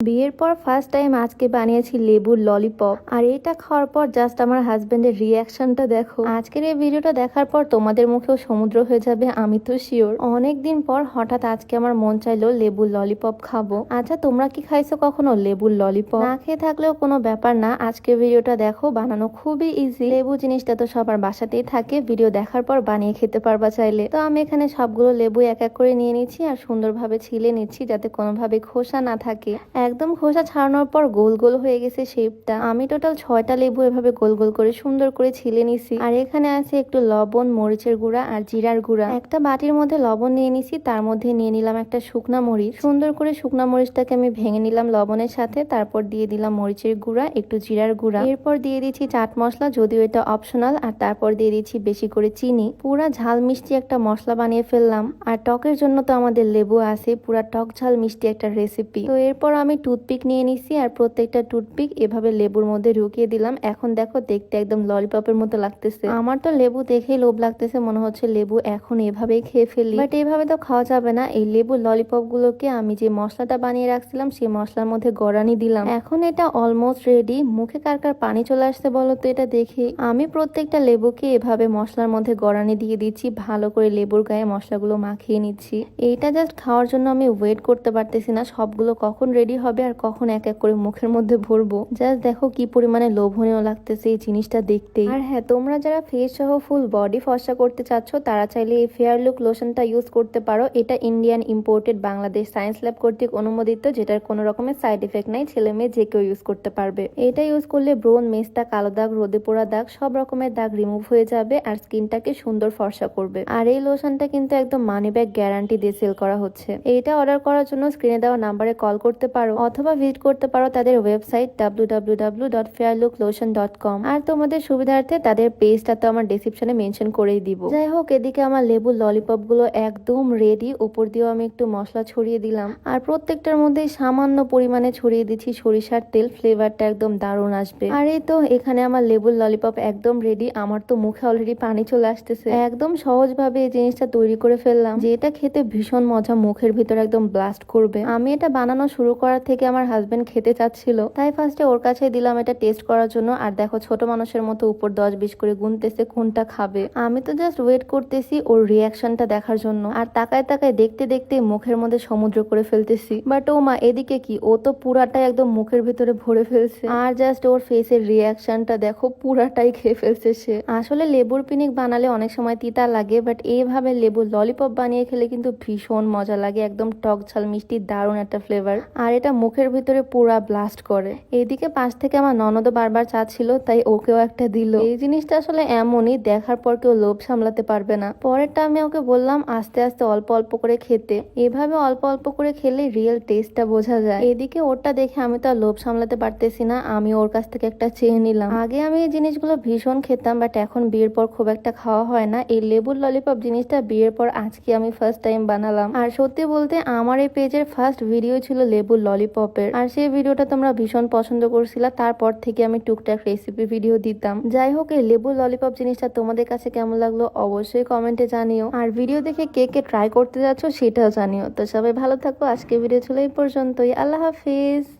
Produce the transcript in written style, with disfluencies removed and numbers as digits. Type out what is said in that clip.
বিয়ের পর first time আজকে বানিয়েছি লেবুর ললিপপ। আর এটা খাওয়ার পর জাস্ট আমার হাজবেন্ডের রিয়াকশনটা দেখো। আজকের এই ভিডিওটা দেখার পর তোমাদের মুখেও সমুদ্র হয়ে যাবে, আমি তো শিওর। অনেকদিন পর হঠাৎ আজকে আমার মন চাইলো লেবুর ললিপপ খাবো। আচ্ছা, তোমরা কি খাইছো কখনো লেবুর ললিপপ? না খেয়ে থাকলেও কোনো ব্যাপার না, আজকের ভিডিওটা দেখো, বানানো খুবই ইজি। লেবু জিনিসটা তো সবার বাসাতেই থাকে, ভিডিও দেখার পর বানিয়ে খেতে পারবা চাইলে। তো আমি এখানে সবগুলো লেবু এক এক করে নিয়ে নিচ্ছি আর সুন্দরভাবে ছিলে নিচ্ছি যাতে কোনোভাবে খোসা না থাকে। একদম খোসা ছাড়ানোর পর গোল গোল হয়ে গেছে শেপটা। আমি টোটাল 6টা লেবু এভাবে গোল গোল করে সুন্দর করে ছিলে নিছি। আর এখানে আছে একটু লবণ, মরিচের গুঁড়া আর জিরার গুঁড়া। একটা বাটির মধ্যে লবণ নিয়ে নিছি, তার মধ্যে নিয়ে নিলাম একটা শুকনা মরিচ। সুন্দর করে শুকনা মরিচটাকে আমি ভেঙে নিলাম লবণের সাথে। তারপর দিয়ে দিলাম মরিচের গুঁড়া, একটু জিরার গুঁড়া। এরপর দিয়ে দিচ্ছি চাট মশলা, যদিও এটা অপশনাল। আর তারপর দিয়ে দিচ্ছি বেশি করে চিনি। পুরা ঝাল মিষ্টি একটা মশলা বানিয়ে ফেললাম। আর টকের জন্য তো আমাদের লেবু আছে, পুরা টক ঝাল মিষ্টি একটা রেসিপি। তো এরপর আমি টুথপিক নিয়ে নিছি আর প্রত্যেকটা টুথপিক এভাবে লেবুর মধ্যে ঢুকিয়ে দিলাম। এখন দেখো, দেখতে একদম ললিপপের মতো লাগতেছে। আমার তো লেবু দেখেই লোভ লাগতেছে, মনে হচ্ছে লেবু এখন এভাবেই খেয়ে ফেলি। বাট এভাবে তো খাওয়া যাবে না। এই লেবু ললিপপ গুলোকে আমি যে মশলাটা বানিয়ে রাখছিলাম সেই মশলার মধ্যে গড়ানি দিলাম। এখন এটা অলমোস্ট রেডি। মুখে কার কার পানি চলে আসছে বলো তো এটা দেখি। আমি প্রত্যেকটা লেবুকে এভাবে মশলার মধ্যে গড়ানি দিয়ে দিচ্ছি, ভালো করে লেবুর গায়ে মশলাগুলো মাখিয়ে নিচ্ছি। এইটা জাস্ট খাওয়ার জন্য আমি ওয়েট করতে পারতেছি না, সবগুলো কখন রেডি হবে আর কখন এক এক করে মুখের মধ্যে ভরবো। জাস্ট দেখো কি পরিমাণে লোভনীয় লাগতেছে এই জিনিসটা দেখতে। আর হ্যাঁ, তোমরা যারা ফেস সহ ফুল বডি ফর্সা করতে চাচ্ছ তারা চাইলে এই ফেয়ার লুক লোশনটা ইউজ করতে পারো। এটা Indian imported, Bangladesh science lab কর্তৃক অনুমোদিত, যেটার কোনো রকমের সাইড এফেক্ট নাই। ছেলে মেয়ে যে কেউ ইউজ করতে পারবে। এটা ইউজ করলে ব্রণ, মেস্তা, কালো দাগ, রোদে পোড়া দাগ, সব রকমের দাগ রিমুভ হয়ে যাবে আর স্কিনটাকে সুন্দর ফর্সা করবে। আর এই লোশনটা কিন্তু একদম মানি ব্যাগ গ্যারান্টি দিয়ে সেল করা হচ্ছে। এইটা অর্ডার করার জন্য স্ক্রিনে দেওয়া নাম্বারে কল করতে পারো অথবা ভিজিট করতে পারো তাদের ওয়েবসাইট www.fairlooklotion.com। আর তোমাদের সুবিধার্থে তাদের পেজটা তো আমার ডেসক্রিপশনে মেনশন করেই দিব। যাই হোক, এদিকে আমার লেবু ললিপপ গুলো একদম রেডি। উপর দিয়েও আমি একটু মশলা ছড়িয়ে দিলাম আর প্রত্যেকটার মধ্যে সামান্য পরিমাণে ছড়িয়ে দিচ্ছি সরিষার তেল। ফ্লেভারটা একদম দারুণ আসবে। আর এই তো এখানে আমার লেবুর ললিপপ একদম রেডি। আমার তো মুখে অলরেডি পানি চলে আসতেছে। একদম সহজভাবে এই জিনিসটা তৈরি করে ফেললাম, যেটা খেতে ভীষণ মজা, মুখের ভিতর একদম ব্লাস্ট করবে। আমি এটা বানানো শুরু করার থেকে আমার হাজবেন্ড খেতে চাচ্ছিল, তাই ফার্স্টে ওর কাছে দিলাম এটা টেস্ট করার জন্য। আর দেখো, ছোট মানুষের মতো উপর 10-20 করে গুনতেছে কোনটা খাবে। আমি তো জাস্ট ওয়েট করতেছি ওর রিয়াকশনটা দেখার জন্য। আর তাকায় তাকায় দেখতে দেখতে মুখের মধ্যে সমুদ্র করে ফেলতেছি। বাট ও মা, এদিকে কি, ও তো পুরাটাই একদম মুখের ভিতরে ভরে ফেলছে। আর জাস্ট ওর ফেসের রিয়াকশনটা দেখো, পুরাটাই খেয়ে ফেলছে সে। আসলে লেবুর পিনিক বানালে অনেক সময় তিতা লাগে, বাট এইভাবে লেবুর ললিপপ বানিয়ে খেলে কিন্তু ভীষণ মজা লাগে। একদম টক ঝাল মিষ্টি, দারুণ একটা ফ্লেভার। আর এটা মুখের ভিতরে পুরা ব্লাস্ট করে। এদিকে পাশ থেকে আমার ননদও বারবার চাচ্ছিল, তাই ওকেও একটা দিল। এই জিনিসটা আসলে এমনই, দেখার পর কেউ লোভ সামলাতে পারবে না। পরেরটা আমি ওকে বললাম আস্তে আস্তে অল্প অল্প করে খেতে। এভাবে অল্প অল্প করে খেলে রিয়েল টেস্টটা বোঝা যায়। এদিকে ওরটা দেখে আমি তো আর লোভ সামলাতে পারতেছি না, আমি ওর কাছ থেকে একটা চেয়ে নিলাম। আগে আমি এই জিনিসগুলো ভীষণ খেতাম, বাট এখন বিয়ের পর খুব একটা খাওয়া হয় না। এই লেবুর ললিপপ জিনিসটা বিয়ের পর আজকে আমি ফার্স্ট টাইম বানালাম। আর সত্যি বলতে আমার এই পেজের ফার্স্ট ভিডিও ছিল লেবুর ললিপপের। আর সেই ভিডিওটা তোমরা ভীষণ পছন্দ করছিলা, তারপর থেকে আমি টুকটাক রেসিপি ভিডিও দিতাম। যাই হোক, এই লেবুর ললিপপ জিনিসটা তোমাদের কাছে কেমন লাগলো অবশ্যই কমেন্টে জানিও। আর ভিডিও দেখে কে কে ট্রাই করতে যাচ্ছ সেটাও জানিও। তো সবাই ভালো থাকো, আজকে ভিডিও ছিল এই পর্যন্তই। আল্লাহ হাফিজ।